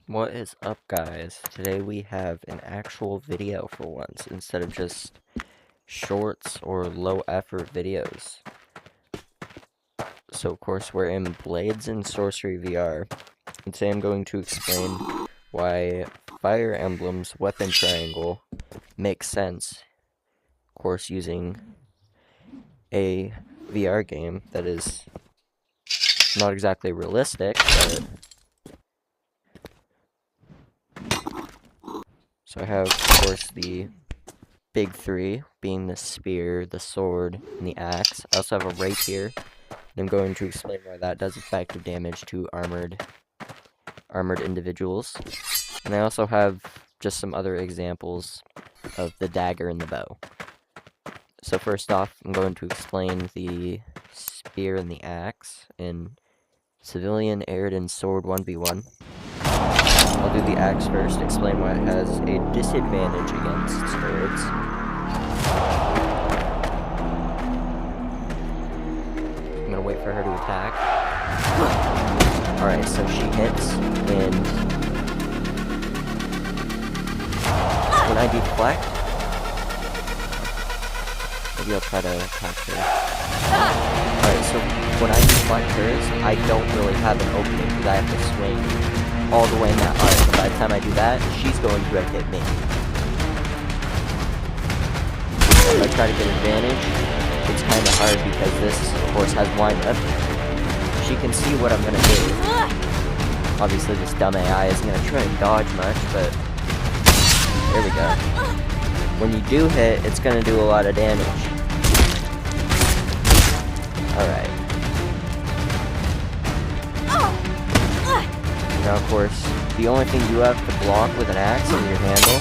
What is up, guys? Today we have an actual video for once, instead of just shorts or low effort videos. So of course we're in Blades and Sorcery VR, and today I'm going to explain why Fire Emblem's weapon triangle makes sense. Of course, using a VR game that is not exactly realistic, but... So I have, of course, the big three, being the spear, the sword, and the axe. I also have a rapier. I'm going to explain why that does effective damage to armored individuals. And I also have just some other examples of the dagger and the bow. So first off, I'm going to explain the spear and the axe in Civilian Airden Sword 1v1. I'll do the axe first, explain why it has a disadvantage against swords. I'm gonna wait for her to attack. Alright, so she hits, and when I deflect, maybe I'll try to attack her. Alright, so when I deflect hers, I don't really have an opening because I have to swing all the way in that arc. By the time I do that, she's going to have hit me. If I try to get advantage, it's kind of hard because this, of course, has windup. She can see what I'm going to do. Obviously, this dumb AI isn't going to try and dodge much, but there we go. When you do hit, it's going to do a lot of damage. Alright. Now, of course, the only thing you have to block with an axe is your handle.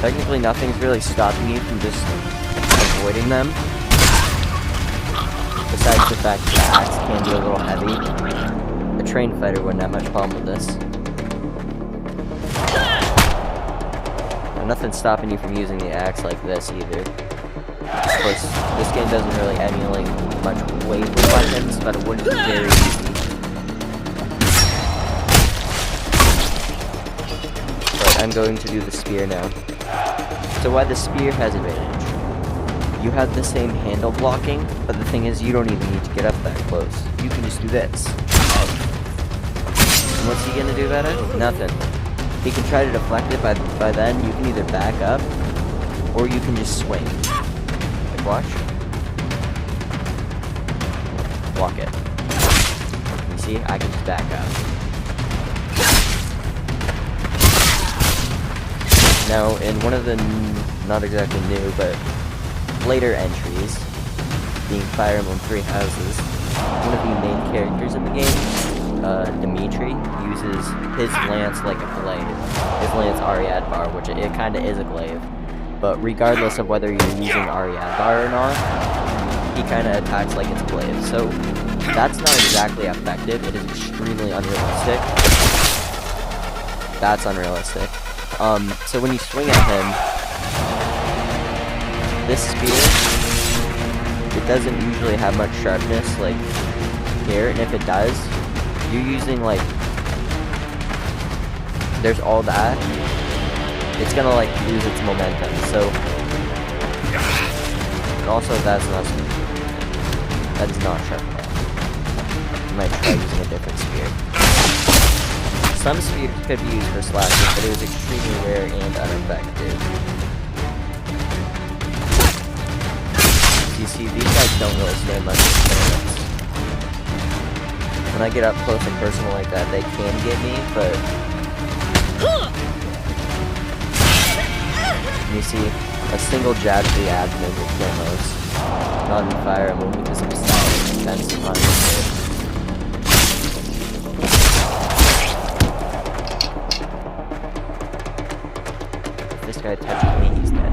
Technically, nothing's really stopping you from just avoiding them. Besides the fact that the axe can be a little heavy. A trained fighter wouldn't have much problem with this. And nothing's stopping you from using the axe like this either. Of course, this game doesn't really emulate much weight with weapons, but it would be very easy. I'm going to do the spear now. So why the spear has advantage? You have the same handle blocking, but the thing is you don't even need to get up that close. You can just do this. And what's he gonna do about it? Nothing. He can try to deflect it, by then you can either back up, or you can just swing. Like, watch. Block it. You see? I can just back up. Now, in one of the, not exactly new, but later entries, being Fire Emblem 3 Houses, one of the main characters in the game, Dimitri, uses his lance like a glaive. His lance Ariadbar, which it kind of is a glaive. But regardless of whether you're using Ariadbar or not, he kind of attacks like it's a glaive. So, that's not exactly effective. It is extremely unrealistic. That's unrealistic. So when you swing at him, this spear, it doesn't usually have much sharpness, like, here, and if it does, you're using, like, there's all that, it's gonna, like, lose its momentum, so, and also that is not sharp enough. I might try using a different spear. Some spears could be used for slashing, but it was extremely rare and ineffective. You see, these guys don't really stand much chance. When I get up close and personal like that, they can get me, but... You see, a single jab to the abdomen will kill most. Not in Fire Emblem because of style defense behind it. This guy touches me, he's dead.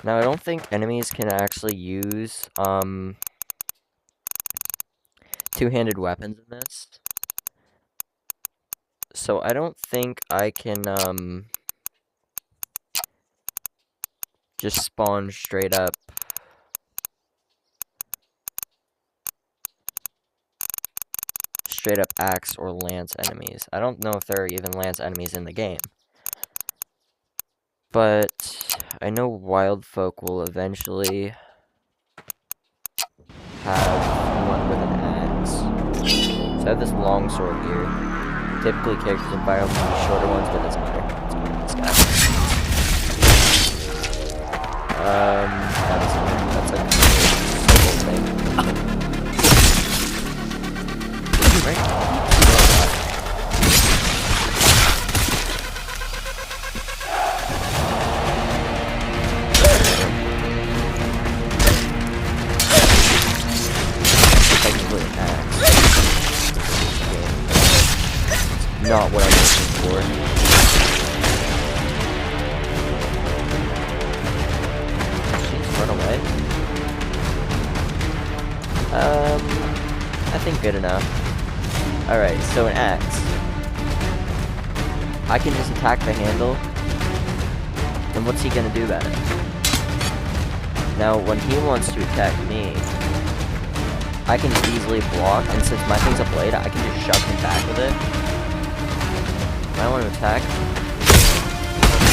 Now, I don't think enemies can actually use, two-handed weapons in this. So I don't think I can, just spawn straight up. Straight up axe or lance enemies. I don't know if there are even lance enemies in the game. But I know wild folk will eventually have one with an axe. So I have this long sword here. Typically characters in Fire Emblem use shorter ones, but doesn't matter. Let's go with this guy. That doesn't matter. That's like a simple thing. Right? Technically an axe. Not what I'm looking for. She's run away. I think good enough. Alright, so an axe. I can just attack the handle. And what's he gonna do about it? Now, when he wants to attack me, I can easily block, and since my thing's a blade, I can just shove him back with it. I want to attack.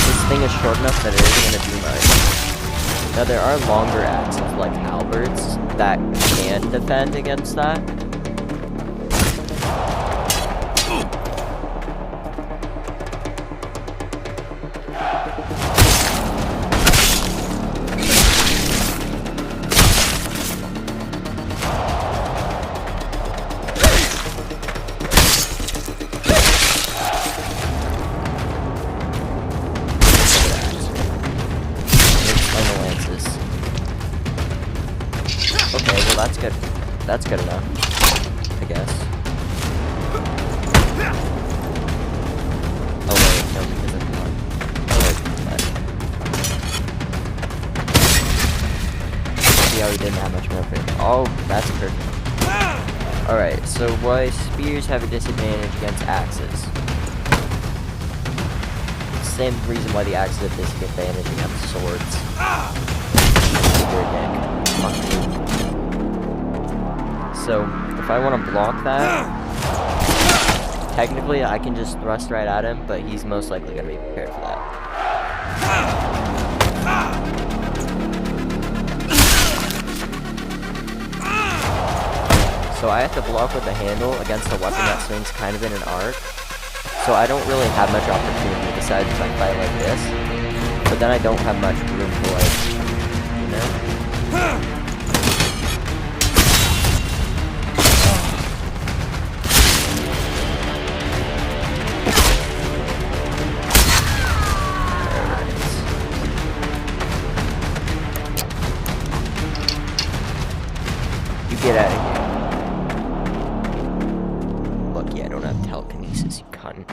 This thing is short enough that it isn't going to do much. Now there are longer axes like halberds that can defend against that. Okay, well that's good. That's good enough, I guess. Oh wait, no, because it's not. Oh wait, see how he didn't have much movement. Oh, that's perfect. Alright, so why spears have a disadvantage against axes? Same reason why the axes have disadvantage against swords. Your dick. Fuck you. So, if I want to block that, technically I can just thrust right at him, but he's most likely going to be prepared for that. So I have to block with the handle against a weapon that swings kind of in an arc. So I don't really have much opportunity besides if I fight like this. But then I don't have much room to, like, you know? Get out of here. Lucky I don't have telekinesis, you cunt.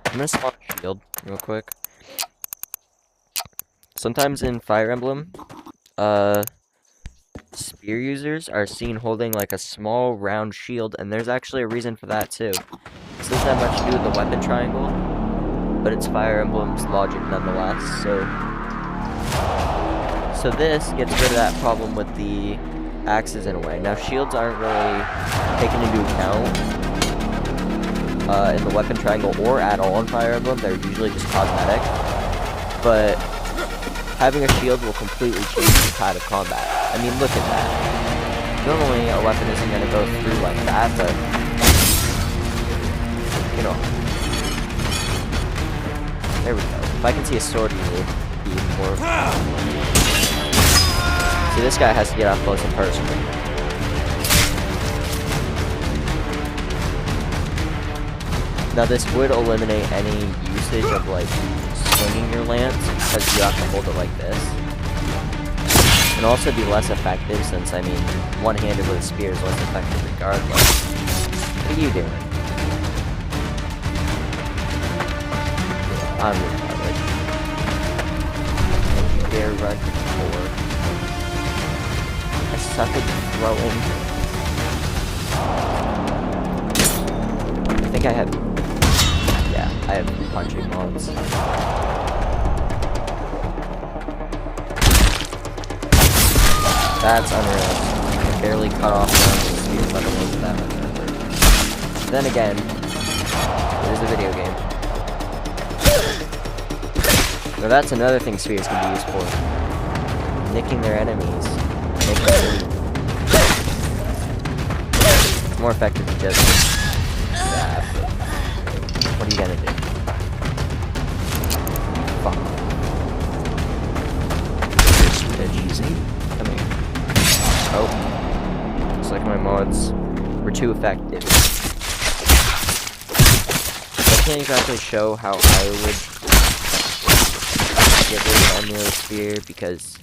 I'm gonna spawn a shield real quick. Sometimes in Fire Emblem, spear users are seen holding like a small round shield, and there's actually a reason for that too. This doesn't have much to do with the weapon triangle, but it's Fire Emblem's logic nonetheless, so this gets rid of that problem with the axes in a way. Now shields aren't really taken into account in the weapon triangle or at all in Fire Emblem. They're usually just cosmetic, but having a shield will completely change the tide of combat. I mean, look at that. Normally a weapon isn't going to go through like that, but you know, there we go. If I can see a sword easily, it'd be even more. See, this guy has to get up close and personal. Now this would eliminate any usage of like swinging your lance because you have to hold it like this. And also be less effective since, I mean, one-handed with a spear is less effective regardless. What are you doing? I'm retarded. Don't you dare run forward. I suck at throwing. think I have, yeah, I have punching mods. That's unreal. I can barely cut off the speed, let alone that much effort. Then again, it is a video game. Now that's another thing spheres can be used for. Nicking their enemies. Making them bleed. It's more effective than just stab. What are you gonna do? Fuck. Easy. Come here. Oh. Looks like my mods were too effective. I can't exactly show how I would get rid of the Emulate Sphere because...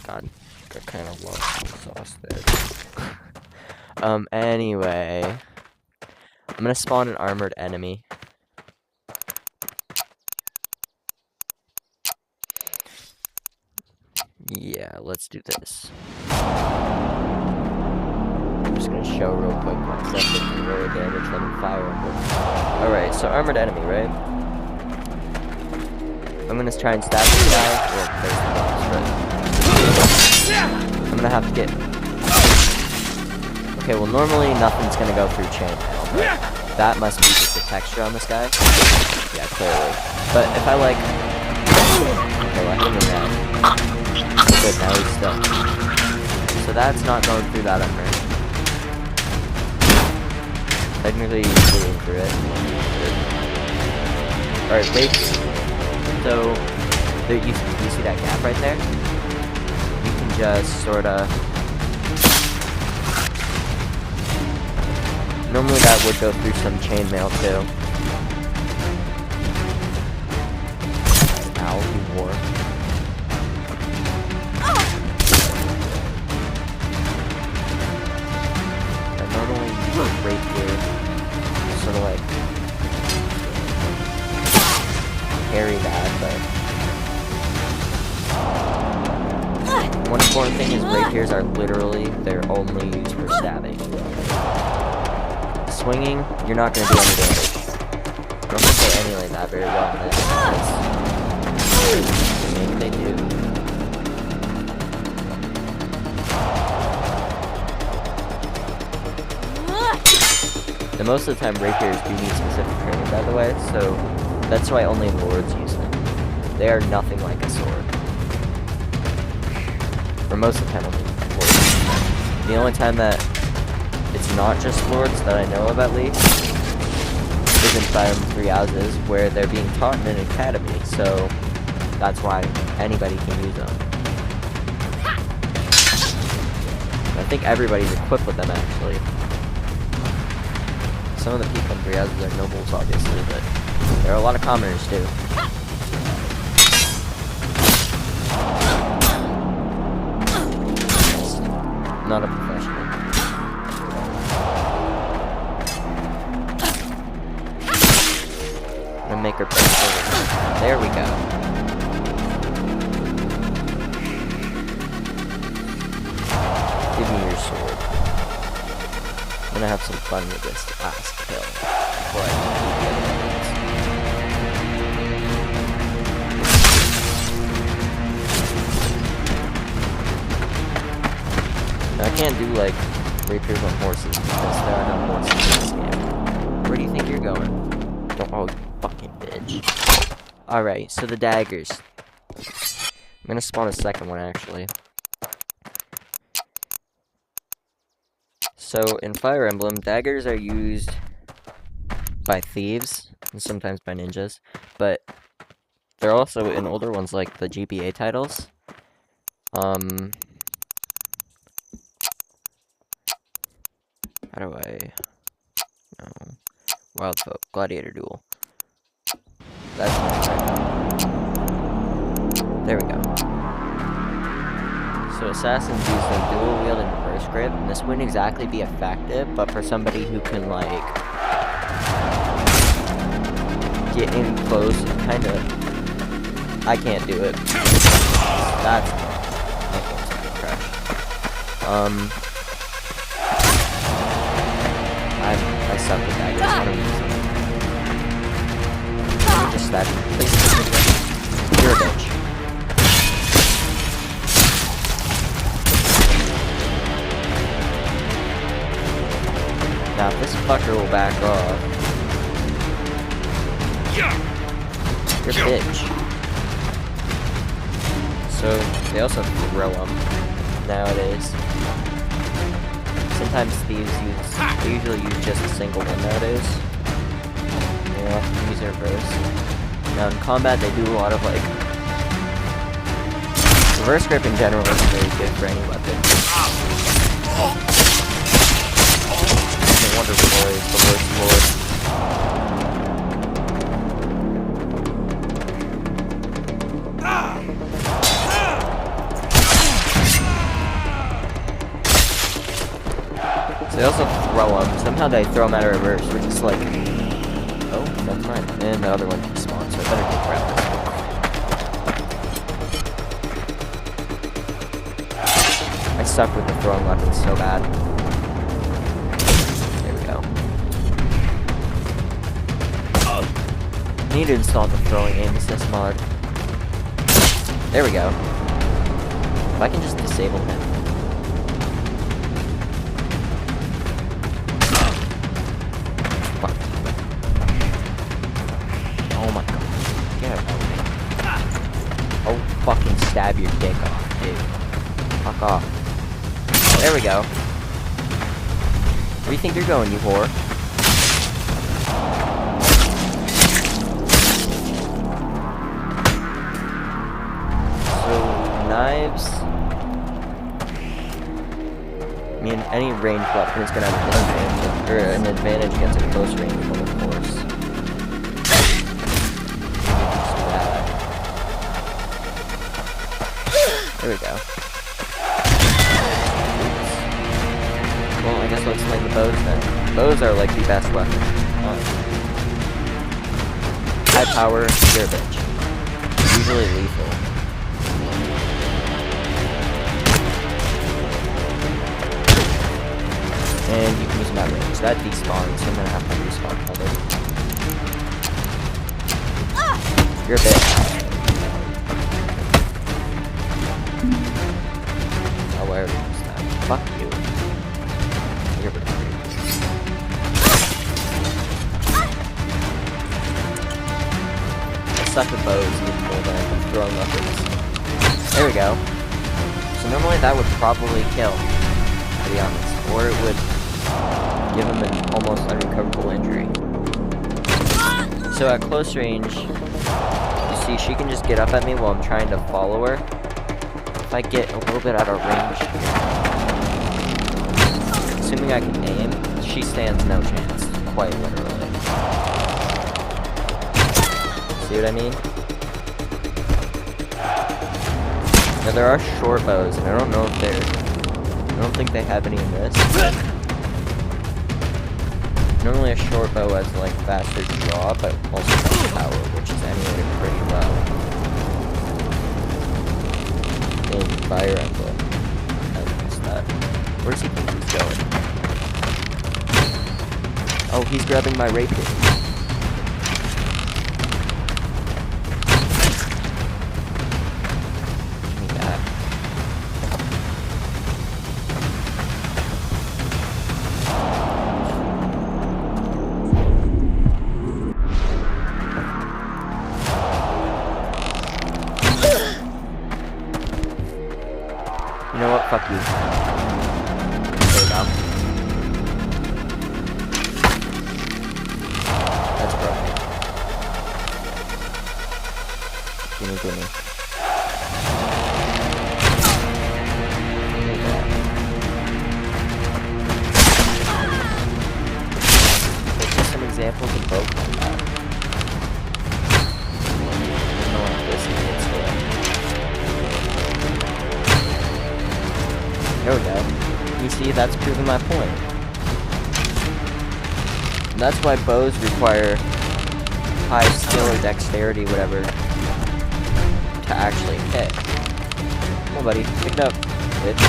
God, got kind of lost in the sauce there. Anyway... I'm gonna spawn an armored enemy. Yeah, let's do this. I'm just gonna show real quick my stuff can lower damage from Fire Emblem. Alright, so armored enemy, right? I'm gonna try and stab this guy. Well, there's the box, right? I'm gonna have to get... Okay, well normally nothing's gonna go through chainmail, but that must be just the texture on this guy. Yeah, clearly. But if I like... Okay, well I hit him in that. Good, now he's stuck. So that's not going through that unranked. Technically, he's bleeding through it. Alright, wait. So, you see that gap right there? You can just sorta... Normally that would go through some chainmail too. Ow, he wore. Right here, sort of like carry that, but one important thing is rapiers are literally, they're only used for stabbing. Swinging, you're not going to do any damage. I don't think they emulate that very well in this because maybe they do. And most of the time, rapiers do need specific training, by the way, so that's why only lords use them. They are nothing like a sword. For most of the time, only lords use them. The only time that it's not just lords, that I know of at least, is in Fire Emblem 3 Houses, where they're being taught in an academy, so that's why anybody can use them. I think everybody's equipped with them, actually. Some of the people in 3 Houses are nobles, obviously, but there are a lot of commoners, too. Not a professional. I'm gonna make her press forward. There we go. Give me your sword. I'm gonna have some fun with this last kill before I do the other ones. Now, I can't do like rapiers on horses because there are no horses in this game. Where do you think you're going? Oh, you fucking bitch. Alright, so the daggers. I'm gonna spawn a second one actually. So, in Fire Emblem, daggers are used by thieves, and sometimes by ninjas, but they're also in older ones like the GBA titles. How do I... No. Wild Folk, Gladiator Duel. That's not right. There we go. So assassins use the dual wield and reverse grip, and this wouldn't exactly be effective, but for somebody who can, like, get in close and kind of... I can't do it. That's... crash. I suck with daggers. I don't use them. Let me just stab you. Please hit me. You're a bitch. Now if this fucker will back off. You're a bitch. So they also throw them nowadays. Sometimes they usually use just a single one nowadays. They often use their burst. Now in combat they do a lot of like reverse grip in general is very good for any weapon. No wonder Roy is the worst lord. They also throw them. Somehow they throw them out of reverse, which is like... Oh, never mind. And the other one spawns, so I better take grab this. I suck with the throwing weapons so bad. There we go. I need to install the throwing aim assist mod. There we go. If I can just disable him. Fucking stab your dick off, dude. Fuck off. There we go. Where do you think you're going, you whore? So, knives... I mean, any ranged weapon is gonna have an advantage against a close range one, of course. There we go. Well, I guess let's play the bows then. Bows are like the best weapon. High power, you're a bitch. Usually lethal. And you can use them at range. That despawns, so I'm gonna have to respawn cover. You're a bitch. Where is that? Fuck you. You're pretty creepy. I suck with bows even more than I can throw weapons. There we go. So normally that would probably kill, to be honest. Or it would give him an almost unrecoverable injury. So at close range, you see she can just get up at me while I'm trying to follow her. If I get a little bit out of range, assuming I can aim, she stands no chance, quite literally. See what I mean? Now there are short bows, and I don't know if I don't think they have any in this. Normally a short bow has like faster draw, but also has power, which is anyway pretty low. In Fire Emblem. I missed that. Where does he think he's going? Oh, he's grabbing my rapier. Give me that. You know what? Fuck you. There we go. That's broken. Gimme. There's just some examples of both like that. I don't know what this is here. There we go. You see, that's proving my point. And that's why bows require high skill or dexterity, whatever, to actually hit. Come on, buddy. Pick it up, bitch.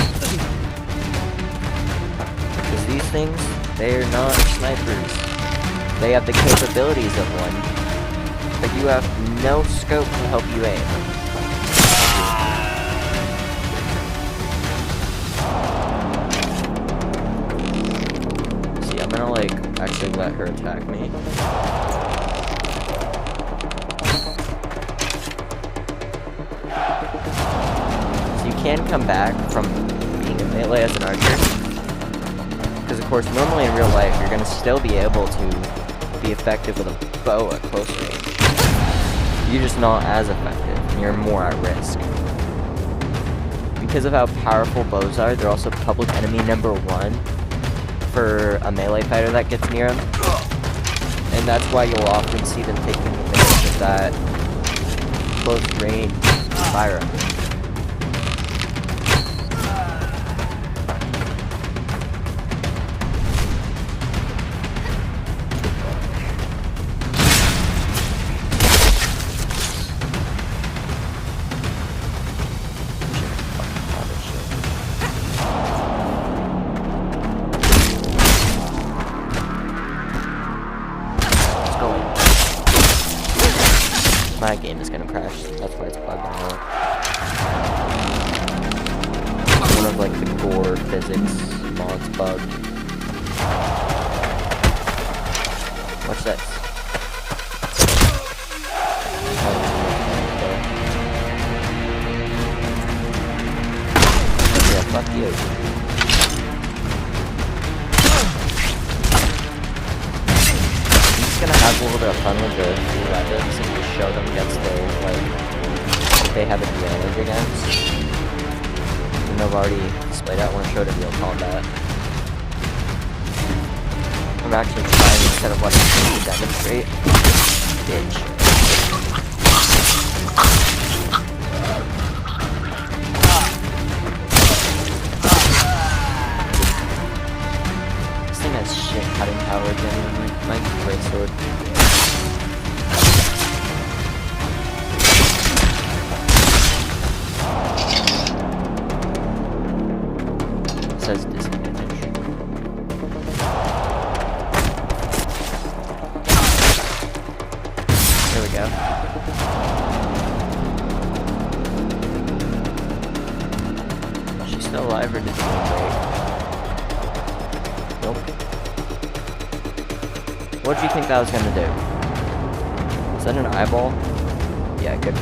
Because these things They're not snipers. They have the capabilities of one, but you have no scope to help you aim. See, I'm gonna like actually let her attack me. So you can come back from being a melee as an archer. Because of course, normally in real life, you're going to still be able to be effective with a bow at close range. You're just not as effective, and you're more at risk. Because of how powerful bows are, they're also public enemy #1 for a melee fighter that gets near them. And that's why you'll often see them taking advantage of that close range Fire Emblem. My game is gonna crash. That's why it's bugged out. One of like the core physics mods bug. Watch this. Yeah, fuck you. Gonna have a little bit of fun with the weapons and just show them against their, like, what they have advantage against. And I've already displayed out when I showed in real combat. I'm actually trying instead of letting you demonstrate. Bitch. This thing has shit cutting power genuinely. My great sword. It says disadvantage. There we go. She's still alive or did she break? Nope. What do you think that was gonna do? Is that an eyeball? Yeah, good.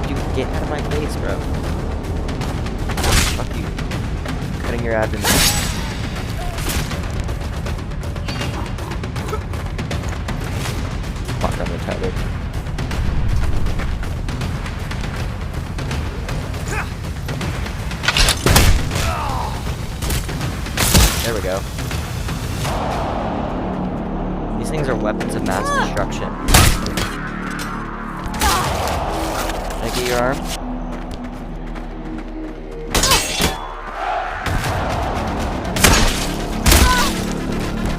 Dude, get out of my face, bro. Fuck you. Cutting your abdomen. Fuck, I'm retarded. There we go. These things are weapons of mass destruction. Can I get your arm?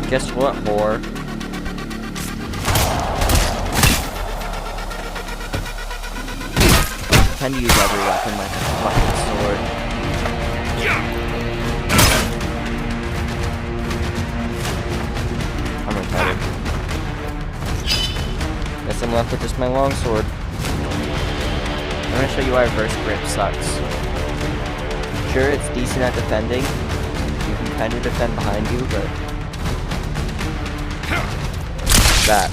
Guess what, whore? I tend to use every weapon like a fucking sword. Guess I'm left with just my longsword. I'm gonna show you why reverse grip sucks. Sure, it's decent at defending. You can kind of defend behind you, but... that.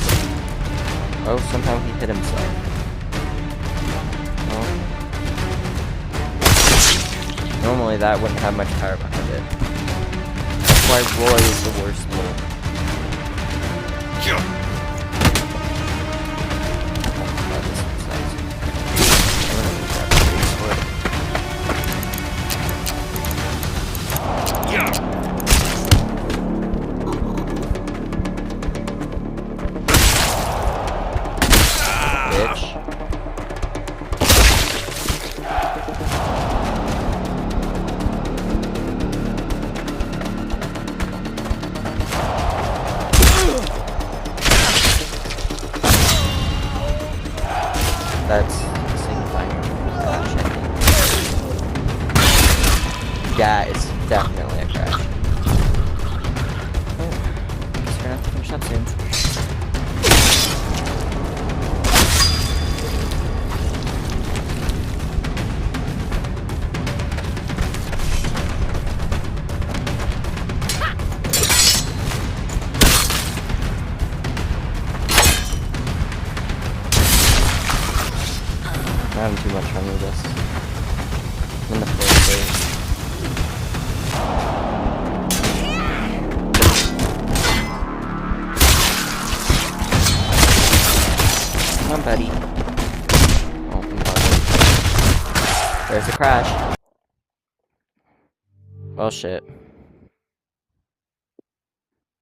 Oh, somehow he hit himself. Oh. Normally that wouldn't have much power behind it. That's why Roy is the worst move. That is definitely a crash. Oh, guess we're gonna have to finish up soon. I'm having too much fun with this. I'm in the first phase. Come on, buddy. Oh, I'm bugging. There's a crash. Well, shit.